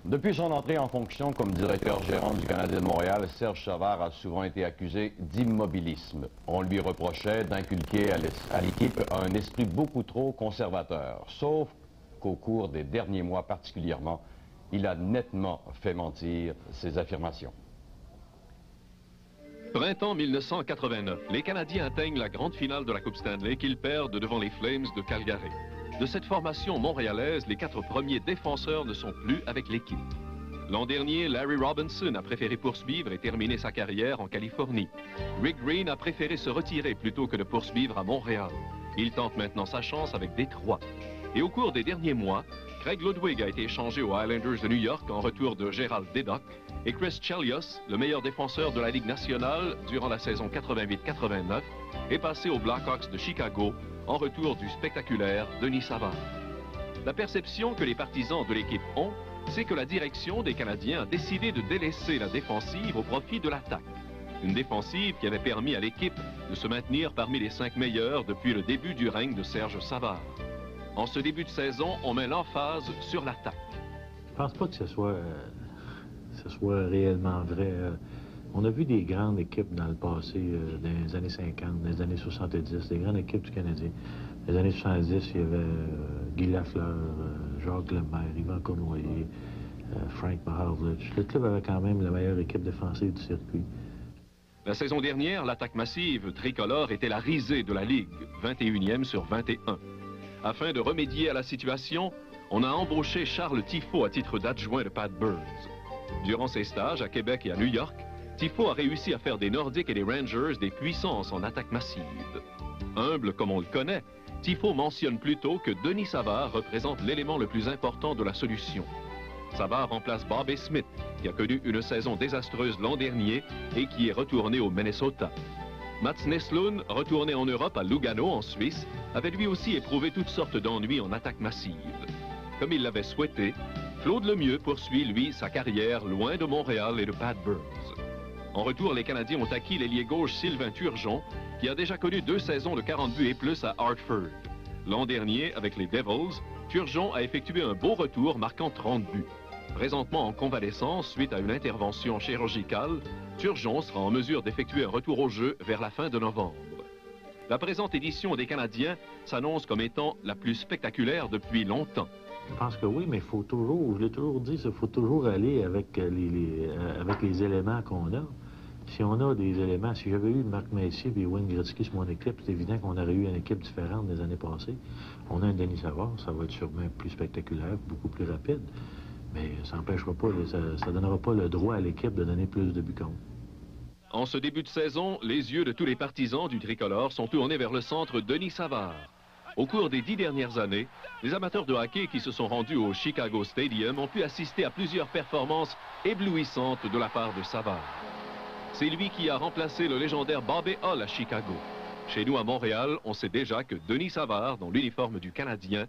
Depuis son entrée en fonction comme directeur gérant du Canadien de Montréal, Serge Savard a souvent été accusé d'immobilisme. On lui reprochait d'inculquer à l'équipe un esprit beaucoup trop conservateur. Sauf qu'au cours des derniers mois particulièrement, il a nettement fait mentir ses affirmations. Printemps 1989, les Canadiens atteignent la grande finale de la Coupe Stanley qu'ils perdent devant les Flames de Calgary. De cette formation montréalaise, les 4 premiers défenseurs ne sont plus avec l'équipe. L'an dernier, Larry Robinson a préféré poursuivre et terminer sa carrière en Californie. Rick Green a préféré se retirer plutôt que de poursuivre à Montréal. Il tente maintenant sa chance avec Détroit. Et au cours des derniers mois, Craig Ludwig a été échangé aux Islanders de New York en retour de Gerald Dedock et Chris Chelios, le meilleur défenseur de la Ligue nationale durant la saison 88-89, est passé aux Blackhawks de Chicago en retour du spectaculaire Denis Savard. La perception que les partisans de l'équipe ont, c'est que la direction des Canadiens a décidé de délaisser la défensive au profit de l'attaque. Une défensive qui avait permis à l'équipe de se maintenir parmi les 5 meilleurs depuis le début du règne de Serge Savard. En ce début de saison, on met l'emphase sur l'attaque. Je pense pas que ce soit réellement vrai. On a vu des grandes équipes dans le passé, dans les années 50, dans les années 70, des grandes équipes du Canadien. Dans les années 70, il y avait Guy Lafleur, Jacques Lemaire, Yvan Cournoyer, Frank Mahavlich. Le club avait quand même la meilleure équipe défensive du circuit. La saison dernière, l'attaque massive tricolore était la risée de la Ligue, 21e sur 21. Afin de remédier à la situation, on a embauché Charles Tifo à titre d'adjoint de Pat Burns. Durant ses stages à Québec et à New York, Tifo a réussi à faire des Nordiques et des Rangers des puissances en attaque massive. Humble comme on le connaît, Tifo mentionne plutôt que Denis Savard représente l'élément le plus important de la solution. Savard remplace Bobby Smith, qui a connu une saison désastreuse l'an dernier et qui est retourné au Minnesota. Mats Näslund, retourné en Europe à Lugano, en Suisse, avait lui aussi éprouvé toutes sortes d'ennuis en attaque massive. Comme il l'avait souhaité, Claude Lemieux poursuit, lui, sa carrière loin de Montréal et de Pat Burns. En retour, les Canadiens ont acquis l'ailier gauche Sylvain Turgeon, qui a déjà connu 2 saisons de 40 buts et plus à Hartford. L'an dernier, avec les Devils, Turgeon a effectué un beau retour marquant 30 buts. Présentement en convalescence suite à une intervention chirurgicale, Turgeon sera en mesure d'effectuer un retour au jeu vers la fin de novembre. La présente édition des Canadiens s'annonce comme étant la plus spectaculaire depuis longtemps. Je pense que oui, mais il faut toujours, je l'ai toujours dit, il faut toujours aller avec les éléments qu'on a. Si on a des éléments, si j'avais eu Marc Messier et Wayne Gretzky sur mon équipe, c'est évident qu'on aurait eu une équipe différente des années passées. On a un Denis Savard, ça va être sûrement plus spectaculaire, beaucoup plus rapide, mais ça n'empêchera pas, ça ne donnera pas le droit à l'équipe de donner plus de buts contre. En ce début de saison, les yeux de tous les partisans du tricolore sont tournés vers le centre Denis Savard. Au cours des 10 dernières années, les amateurs de hockey qui se sont rendus au Chicago Stadium ont pu assister à plusieurs performances éblouissantes de la part de Savard. C'est lui qui a remplacé le légendaire Bobby Hull à Chicago. Chez nous à Montréal, on sait déjà que Denis Savard, dans l'uniforme du Canadien,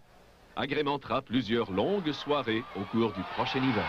agrémentera plusieurs longues soirées au cours du prochain hiver.